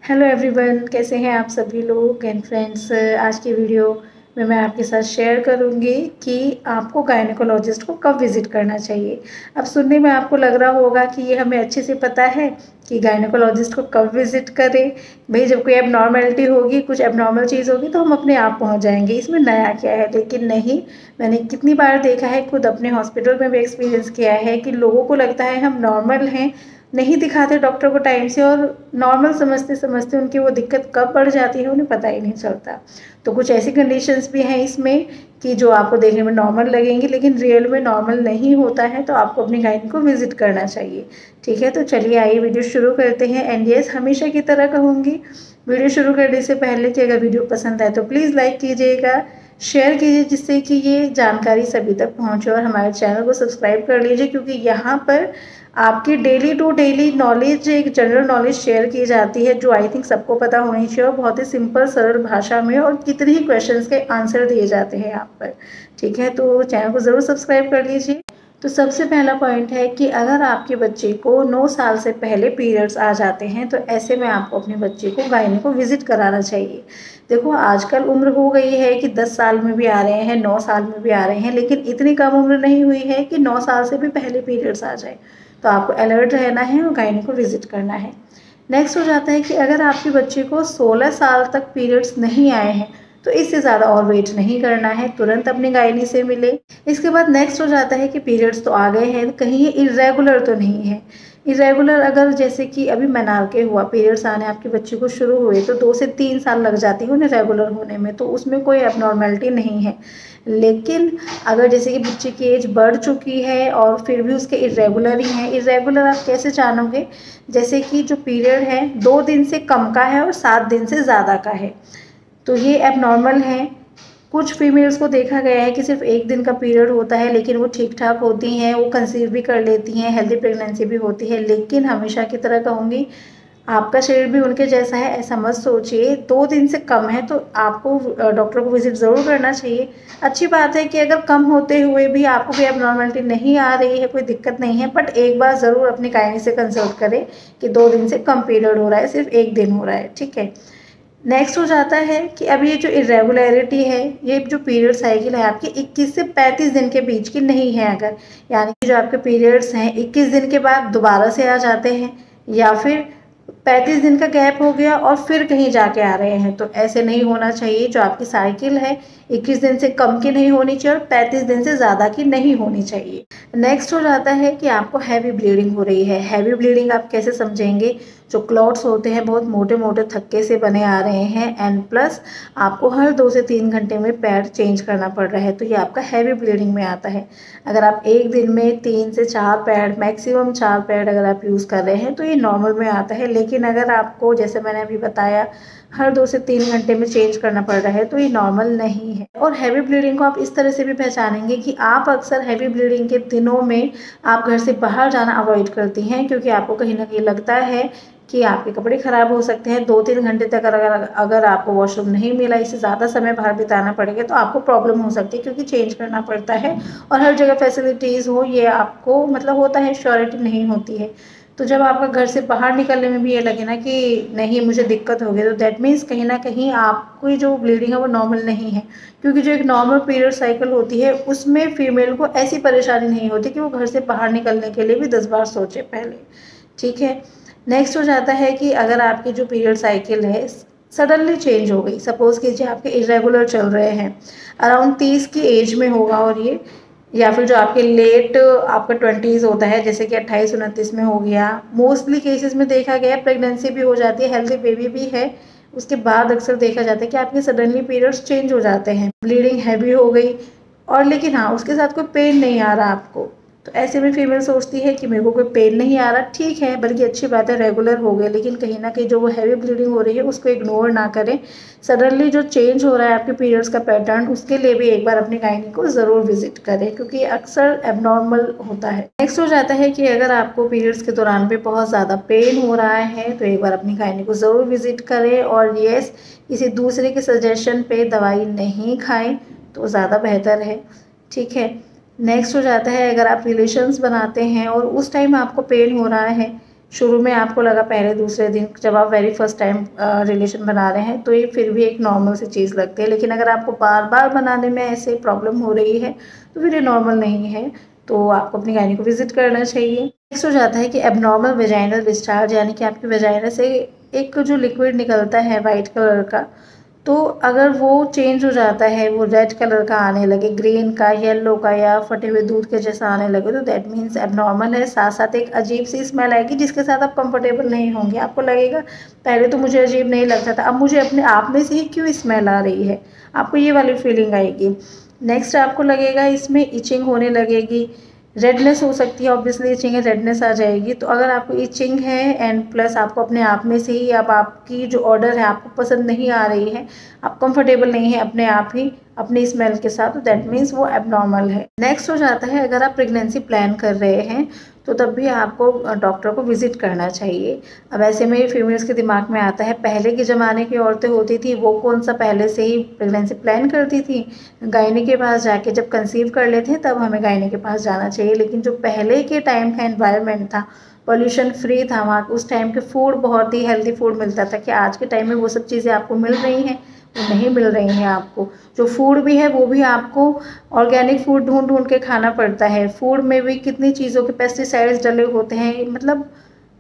Hello everyone, कैसे हैं आप सभी लोग एंड फ्रेंड्स। आज की वीडियो में मैं आपके साथ शेयर करूंगी कि आपको गायनेकोलॉजिस्ट को कब विज़िट करना चाहिए। अब सुनने में आपको लग रहा होगा कि ये हमें अच्छे से पता है कि गायनेकोलॉजिस्ट को कब विज़िट करें। भाई जब कोई एबनॉर्मेलिटी होगी, कुछ एबनॉर्मल चीज़ होगी तो हम अपने आप पहुंच जाएंगे, इसमें नया क्या है। लेकिन नहीं, मैंने कितनी बार देखा है, खुद अपने हॉस्पिटल में भी एक्सपीरियंस किया है कि लोगों को लगता है हम नॉर्मल हैं, नहीं दिखाते डॉक्टर को टाइम से, और नॉर्मल समझते समझते उनकी वो दिक्कत कब बढ़ जाती है उन्हें पता ही नहीं चलता। तो कुछ ऐसी कंडीशंस भी हैं इसमें कि जो आपको देखने में नॉर्मल लगेंगी लेकिन रियल में नॉर्मल नहीं होता है, तो आपको अपनी गाइनी को विजिट करना चाहिए। ठीक है, तो चलिए आइए वीडियो शुरू करते हैं। एंड यस, हमेशा की तरह कहूँगी वीडियो शुरू करने से पहले कि अगर वीडियो पसंद आए तो प्लीज़ लाइक कीजिएगा, शेयर कीजिए, जिससे कि ये जानकारी सभी तक पहुंचे, और हमारे चैनल को सब्सक्राइब कर लीजिए, क्योंकि यहाँ पर आपकी डेली टू डेली नॉलेज, एक जनरल नॉलेज शेयर की जाती है जो आई थिंक सबको पता होनी चाहिए, और बहुत ही सिंपल सरल भाषा में, और कितने ही क्वेश्चंस के आंसर दिए जाते हैं यहाँ पर। ठीक है, तो चैनल को ज़रूर सब्सक्राइब कर लीजिए। तो सबसे पहला पॉइंट है कि अगर आपके बच्चे को 9 साल से पहले पीरियड्स आ जाते हैं तो ऐसे में आपको अपने बच्चे को गायनी को विजिट कराना चाहिए। देखो आजकल उम्र हो गई है कि 10 साल में भी आ रहे हैं, 9 साल में भी आ रहे हैं, लेकिन इतनी कम उम्र नहीं हुई है कि 9 साल से भी पहले पीरियड्स आ जाए। तो आपको अलर्ट रहना है और गायनी को विजिट करना है। नेक्स्ट हो जाता है कि अगर आपके बच्चे को 16 साल तक पीरियड्स नहीं आए हैं तो इससे ज़्यादा और वेट नहीं करना है, तुरंत अपनी गायनी से मिले। इसके बाद नेक्स्ट हो जाता है कि पीरियड्स तो आ गए हैं, कहीं ये इरेगुलर तो नहीं है। इरेगुलर अगर जैसे कि अभी मेनार्के हुआ, पीरियड्स आने आपके बच्चे को शुरू हुए तो 2 से 3 साल लग जाती है उन्हें रेगुलर होने में, तो उसमें कोई एबनॉर्मेलिटी नहीं है। लेकिन अगर जैसे कि बच्चे की एज बढ़ चुकी है और फिर भी उसके इरेगुलर ही हैं, इरेगुलर आप कैसे जानोगे, जैसे कि जो पीरियड है 2 दिन से कम का है और 7 दिन से ज़्यादा का है, तो ये एबनॉर्मल है। कुछ फीमेल्स को देखा गया है कि सिर्फ 1 दिन का पीरियड होता है लेकिन वो ठीक ठाक होती हैं, वो कंसीव भी कर लेती हैं, हेल्दी प्रेगनेंसी भी होती है। लेकिन हमेशा की तरह कहूँगी, आपका शरीर भी उनके जैसा है ऐसा मत सोचिए। 2 दिन से कम है तो आपको डॉक्टर को विजिट ज़रूर करना चाहिए। अच्छी बात है कि अगर कम होते हुए भी आपको कोई एबनॉर्मलिटी नहीं आ रही है, कोई दिक्कत नहीं है, बट एक बार ज़रूर अपनी गायनी से कंसल्ट करें कि 2 दिन से कम पीरियड हो रहा है, सिर्फ 1 दिन हो रहा है। ठीक है, नेक्स्ट हो जाता है कि अब ये जो इरेगुलरिटी है, ये जो पीरियड साइकिल है आपकी 21 से 35 दिन के बीच की नहीं है, अगर यानी कि जो आपके पीरियड्स हैं 21 दिन के बाद दोबारा से आ जाते हैं, या फिर 35 दिन का गैप हो गया और फिर कहीं जाके आ रहे हैं, तो ऐसे नहीं होना चाहिए। जो आपकी साइकिल है 21 दिन से कम की नहीं होनी चाहिए और 35 दिन से ज़्यादा की नहीं होनी चाहिए। नेक्स्ट हो जाता है कि आपको हैवी ब्लीडिंग हो रही है। हैवी ब्लीडिंग आप कैसे समझेंगे, जो क्लॉट्स होते हैं बहुत मोटे मोटे थक्के से बने आ रहे हैं, एंड प्लस आपको हर 2 से 3 घंटे में पैड चेंज करना पड़ रहा है, तो ये आपका हैवी ब्लीडिंग में आता है। अगर आप एक दिन में 3 से 4 पैड, मैक्सिमम 4 पैड अगर आप यूज़ कर रहे हैं तो ये नॉर्मल में आता है। लेकिन अगर आपको जैसे मैंने अभी बताया हर 2 से 3 घंटे में चेंज करना पड़ रहा है तो ये नॉर्मल नहीं है। और हैवी ब्लीडिंग को आप इस तरह से भी पहचानेंगे कि आप अक्सर हैवी ब्लीडिंग के दिनों में आप घर से बाहर जाना अवॉइड करती हैं, क्योंकि आपको कहीं ना कहीं लगता है कि आपके कपड़े ख़राब हो सकते हैं। 2-3 घंटे तक अगर आपको वॉशरूम नहीं मिला, इससे ज़्यादा समय बाहर बिताना पड़ेगा तो आपको प्रॉब्लम हो सकती है, क्योंकि चेंज करना पड़ता है और हर जगह फैसिलिटीज़ हो ये आपको मतलब होता है, श्योरिटी नहीं होती है। तो जब आपका घर से बाहर निकलने में भी ये लगे ना कि नहीं मुझे दिक्कत हो गई, तो दैट मीन्स कहीं ना कहीं आपकी जो ब्लीडिंग है वो नॉर्मल नहीं है। क्योंकि जो एक नॉर्मल पीरियड साइकिल होती है उसमें फीमेल को ऐसी परेशानी नहीं होती कि वो घर से बाहर निकलने के लिए भी 10 बार सोचे पहले। ठीक है, नेक्स्ट हो जाता है कि अगर आपकी जो पीरियड साइकिल है सडनली चेंज हो गई, सपोज कीजिए आपके इरेगुलर चल रहे हैं, अराउंड 30 की एज में होगा और ये, या फिर जो आपके लेट आपका 20s होता है जैसे कि 28-29 में हो गया। मोस्टली केसेस में देखा गया है प्रेगनेंसी भी हो जाती है, हेल्दी बेबी भी है, उसके बाद अक्सर देखा जाता है कि आपके सडनली पीरियड्स चेंज हो जाते हैं, ब्लीडिंग हैवी हो गई, और लेकिन हाँ उसके साथ कोई पेन नहीं आ रहा आपको, तो ऐसे में फीमेल सोचती है कि मेरे को कोई पेन नहीं आ रहा, ठीक है, बल्कि अच्छी बात है रेगुलर हो गए, लेकिन कहीं ना कहीं जो वो हैवी ब्लीडिंग हो रही है उसको इग्नोर ना करें। सडनली जो चेंज हो रहा है आपके पीरियड्स का पैटर्न, उसके लिए भी एक बार अपनी गायनी को ज़रूर विजिट करें, क्योंकि अक्सर एबनॉर्मल होता है। नेक्स्ट हो जाता है कि अगर आपको पीरियड्स के दौरान भी बहुत ज़्यादा पेन हो रहा है तो एक बार अपनी गायनी को ज़रूर विजिट करें, और येस, किसी दूसरे के सजेशन पे दवाई नहीं खाएं तो ज़्यादा बेहतर है। ठीक है, नेक्स्ट हो जाता है अगर आप रिलेशंस बनाते हैं और उस टाइम आपको पेन हो रहा है, शुरू में आपको लगा पहले दूसरे दिन जब आप वेरी फर्स्ट टाइम रिलेशन बना रहे हैं तो ये फिर भी एक नॉर्मल सी चीज़ लगती है, लेकिन अगर आपको बार बार बनाने में ऐसे प्रॉब्लम हो रही है तो फिर ये नॉर्मल नहीं है, तो आपको अपनी गायनी को विजिट करना चाहिए। नेक्स्ट हो जाता है कि एबनॉर्मल वेजाइनल डिस्चार्ज, यानी कि आपकी वेजाइना से एक जो लिक्विड निकलता है वाइट कलर का, तो अगर वो चेंज हो जाता है, वो रेड कलर का आने लगे, ग्रीन का, येलो का या फटे हुए दूध के जैसा आने लगे, तो दैट मीन्स एबनॉर्मल है। साथ साथ एक अजीब सी स्मेल आएगी जिसके साथ आप कंफर्टेबल नहीं होंगे। आपको लगेगा पहले तो मुझे अजीब नहीं लगता था, अब मुझे अपने आप में से ही क्यों स्मेल आ रही है, आपको ये वाली फीलिंग आएगी। नेक्स्ट आपको लगेगा इसमें इचिंग होने लगेगी, रेडनेस हो सकती है, ऑब्वियसली इचिंग है, रेडनेस आ जाएगी। तो अगर आपको इचिंग है एंड प्लस आपको अपने आप में से ही अब आपकी जो ऑर्डर है आपको पसंद नहीं आ रही है, आप कंफर्टेबल नहीं है अपने आप ही अपनी स्मेल के साथ, तो दैट मीन्स वो एबनॉर्मल है। नेक्स्ट हो जाता है अगर आप प्रेगनेंसी प्लान कर रहे हैं तो तब भी आपको डॉक्टर को विजिट करना चाहिए। अब ऐसे में फीमेल्स के दिमाग में आता है पहले के ज़माने की औरतें होती थी वो कौन सा पहले से ही प्रेगनेंसी प्लान करती थी, गायनी के पास जाके जब कंसीव कर लेते हैं तब हमें गायनी के पास जाना चाहिए। लेकिन जो पहले के टाइम का एनवायरनमेंट था, पॉल्यूशन फ्री था वहाँ, उस टाइम के फूड बहुत ही हेल्दी फूड मिलता था कि आज के टाइम में वो सब चीज़ें आपको मिल रही हैं, वो नहीं मिल रही हैं। आपको जो फूड भी है वो भी आपको ऑर्गेनिक फूड ढूंढ ढूंढ के खाना पड़ता है। फूड में भी कितनी चीज़ों के पेस्टिसाइड्स डले होते हैं, मतलब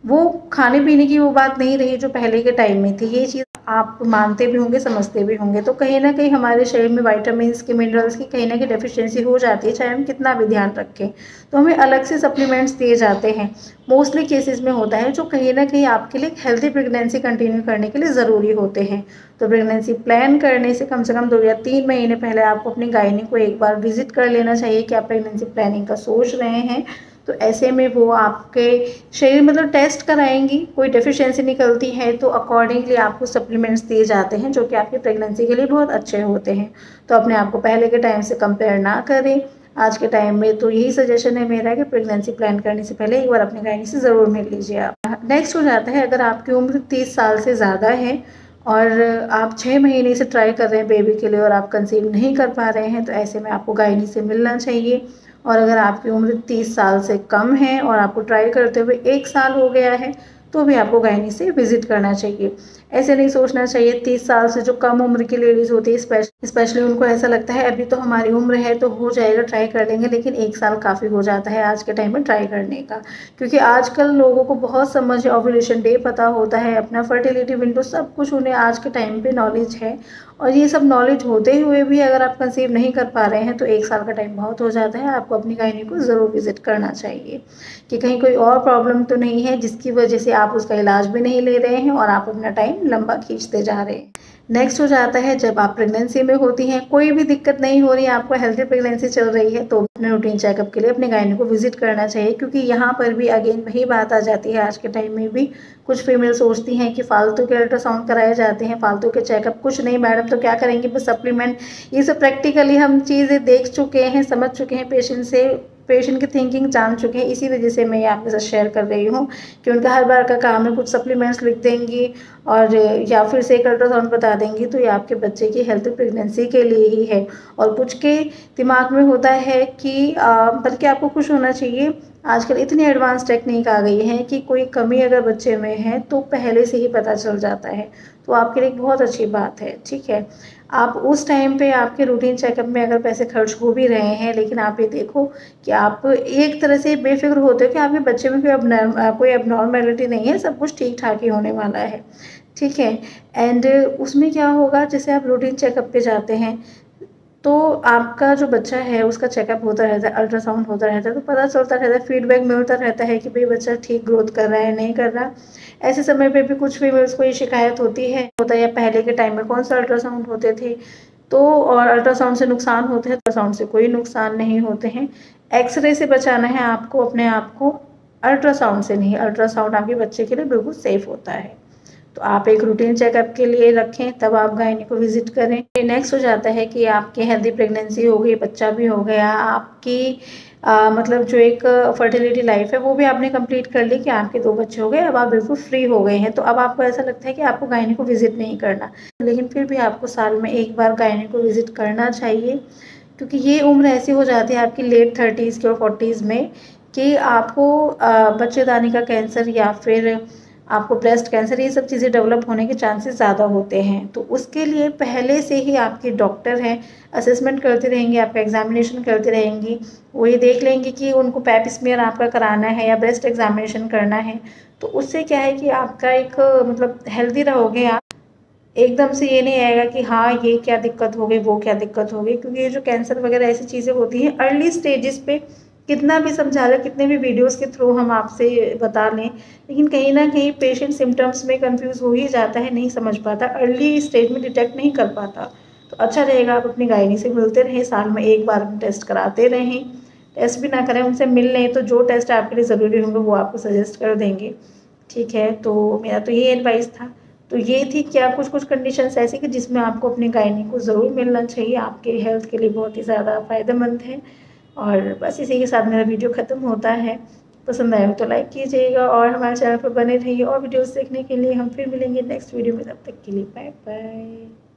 वो खाने पीने की वो बात नहीं रही जो पहले के टाइम में थी। ये चीज़ आप मानते भी होंगे, समझते भी होंगे। तो कहीं ना कहीं हमारे शरीर में विटामिन्स की, मिनरल्स की कहीं ना कहीं डेफिशिएंसी हो जाती है, चाहे हम कितना भी ध्यान रखें। तो हमें अलग से सप्लीमेंट्स दिए जाते हैं, मोस्टली केसेस में होता है, जो कहीं ना कहीं आपके लिए हेल्थी प्रेगनेंसी कंटिन्यू करने के लिए ज़रूरी होते हैं। तो प्रेगनेंसी प्लान करने से कम 2 या 3 महीने पहले आपको अपनी गायनी को एक बार विजिट कर लेना चाहिए कि आप प्रेगनेंसी प्लानिंग का सोच रहे हैं। तो ऐसे में वो आपके शरीर मतलब टेस्ट कराएंगी, कोई डेफिशिएंसी निकलती है तो अकॉर्डिंगली आपको सप्लीमेंट्स दिए जाते हैं जो कि आपकी प्रेगनेंसी के लिए बहुत अच्छे होते हैं। तो अपने आप को पहले के टाइम से कंपेयर ना करें आज के टाइम में। तो यही सजेशन है मेरा कि प्रेगनेंसी प्लान करने से पहले एक बार अपनी गायनी से ज़रूर मिल लीजिए आप। नेक्स्ट हो जाता है अगर आपकी उम्र 30 साल से ज़्यादा है और आप 6 महीने से ट्राई कर रहे हैं बेबी के लिए और आप कंसीव नहीं कर पा रहे हैं, तो ऐसे में आपको गायनी से मिलना चाहिए। और अगर आपकी उम्र 30 साल से कम है और आपको ट्राई करते हुए 1 साल हो गया है तो भी आपको गायनी से विजिट करना चाहिए। ऐसे नहीं सोचना चाहिए 30 साल से जो कम उम्र की लेडीज़ होती है स्पेशली उनको ऐसा लगता है अभी तो हमारी उम्र है तो हो जाएगा, ट्राई कर लेंगे, लेकिन 1 साल काफ़ी हो जाता है आज के टाइम में ट्राई करने का। क्योंकि आजकल लोगों को बहुत समझ है, ओव्यूलेशन डे पता होता है, अपना फर्टिलिटी विंडो सब कुछ उन्हें आज के टाइम पे नॉलेज है। और ये सब नॉलेज होते हुए भी अगर आप कंसीव नहीं कर पा रहे हैं तो 1 साल का टाइम बहुत हो जाता है। आपको अपनी गायनी को ज़रूर विजिट करना चाहिए कि कहीं कोई और प्रॉब्लम तो नहीं है जिसकी वजह से आप उसका इलाज भी नहीं ले रहे हैं और आप अपना टाइम लंबा खींचते जा रहे हैं। नेक्स्ट हो जाता है जब आप प्रेगनेंसी में होती हैं, कोई भी दिक्कत नहीं हो रही है, आपको हेल्थी प्रेगनेंसी चल रही है, तो अपने रूटीन चेकअप के लिए अपने गायनी को विजिट करना चाहिए। क्योंकि यहाँ पर भी अगेन वही बात आ जाती है, आज के टाइम में भी कुछ फीमेल सोचती हैं कि फालतू के अल्ट्रासाउंड कराए जाते हैं, फालतू के चेकअप, कुछ नहीं मैडम तो क्या करेंगे बस सप्लीमेंट। ये सब प्रैक्टिकली हम चीज़ें देख चुके हैं, समझ चुके हैं, पेशेंट की थिंकिंग जान चुके हैं। इसी वजह से मैं आपके साथ शेयर कर रही हूँ कि उनका हर बार का काम है कुछ सप्लीमेंट्स लिख देंगी और या फिर से एक अल्ट्रासाउंड बता देंगी, तो ये आपके बच्चे की हेल्थी प्रेगनेंसी के लिए ही है। और कुछ के दिमाग में होता है कि बल्कि आपको खुश होना चाहिए, आजकल इतनी एडवांस टेक्निक आ गई है कि कोई कमी अगर बच्चे में है तो पहले से ही पता चल जाता है, तो आपके लिए बहुत अच्छी बात है। ठीक है, आप उस टाइम पे आपके रूटीन चेकअप में अगर पैसे खर्च हो भी रहे हैं, लेकिन आप ये देखो कि आप एक तरह से बेफिक्र होते हो कि आपके बच्चे में कोई एबनॉर्मेलिटी नहीं है, सब कुछ ठीक ठाक ही होने वाला है। ठीक है, एंड उसमें क्या होगा, जैसे आप रूटीन चेकअप पे जाते हैं तो आपका जो बच्चा है उसका चेकअप होता रहता है, अल्ट्रासाउंड होता रहता है, तो पता चलता रहता है, फीडबैक मिलता रहता है कि भाई बच्चा ठीक ग्रोथ कर रहा है नहीं कर रहा। ऐसे समय पे भी कुछ फीमेल्स को ये शिकायत होती है या पहले के टाइम में कौन सा अल्ट्रासाउंड होते थे, तो और अल्ट्रासाउंड से नुकसान होते हैं, अल्ट्रासाउंड से कोई नुकसान नहीं होते हैं। एक्सरे से बचाना है आपको अपने आप को, अल्ट्रासाउंड से नहीं। अल्ट्रासाउंड आपके बच्चे के लिए बिल्कुल सेफ होता है। तो आप एक रूटीन चेकअप के लिए रखें, तब आप गायनी को विजिट करें। नेक्स्ट हो जाता है कि आपकी हेल्दी प्रेगनेंसी हो गई, बच्चा भी हो गया, आपकी मतलब जो एक फर्टिलिटी लाइफ है वो भी आपने कंप्लीट कर ली कि आपके 2 बच्चे हो गए, अब आप बिल्कुल फ्री हो गए हैं। तो अब आपको ऐसा लगता है कि आपको गायनी को विजिट नहीं करना, लेकिन फिर भी आपको साल में एक बार गायनी को विजिट करना चाहिए। क्योंकि ये उम्र ऐसी हो जाती है आपकी लेट 30s की और 40s में कि आपको बच्चेदानी का कैंसर या फिर आपको ब्रेस्ट कैंसर, ये सब चीज़ें डेवलप होने के चांसेस ज़्यादा होते हैं। तो उसके लिए पहले से ही आपके डॉक्टर हैं असेसमेंट करते रहेंगे, आपका एग्जामिनेशन करते रहेंगी। वो ये देख लेंगे कि उनको पैप स्मीयर आपका कराना है या ब्रेस्ट एग्जामिनेशन करना है। तो उससे क्या है कि आपका एक मतलब हेल्दी रहोगे आप। एकदम से ये नहीं आएगा कि हाँ ये क्या दिक्कत हो गई, वो क्या दिक्कत हो गई, क्योंकि ये जो कैंसर वगैरह ऐसी चीज़ें होती हैं अर्ली स्टेजेस पे, कितना भी समझा लें, कितने भी वीडियोस के थ्रू हम आपसे बता लें, लेकिन कहीं ना कहीं पेशेंट सिम्टम्स में कंफ्यूज हो ही जाता है, नहीं समझ पाता, अर्ली स्टेज में डिटेक्ट नहीं कर पाता। तो अच्छा रहेगा आप अपनी गायनी से मिलते रहें, साल में एक बार टेस्ट कराते रहें। टेस्ट भी ना करें, उनसे मिल लें, तो जो टेस्ट आपके लिए ज़रूरी होंगे वो आपको सजेस्ट कर देंगे। ठीक है, तो मेरा तो ये एडवाइस था। तो ये थी क्या कुछ कुछ कंडीशंस ऐसी कि जिसमें आपको अपने गायनी को ज़रूर मिलना चाहिए, आपके हेल्थ के लिए बहुत ही ज़्यादा फ़ायदेमंद है। और बस इसी के साथ मेरा वीडियो ख़त्म होता है। पसंद आया हो तो लाइक कीजिएगा और हमारे चैनल पर बने रहिए और वीडियोस देखने के लिए। हम फिर मिलेंगे नेक्स्ट वीडियो में, तब तक के लिए बाय बाय।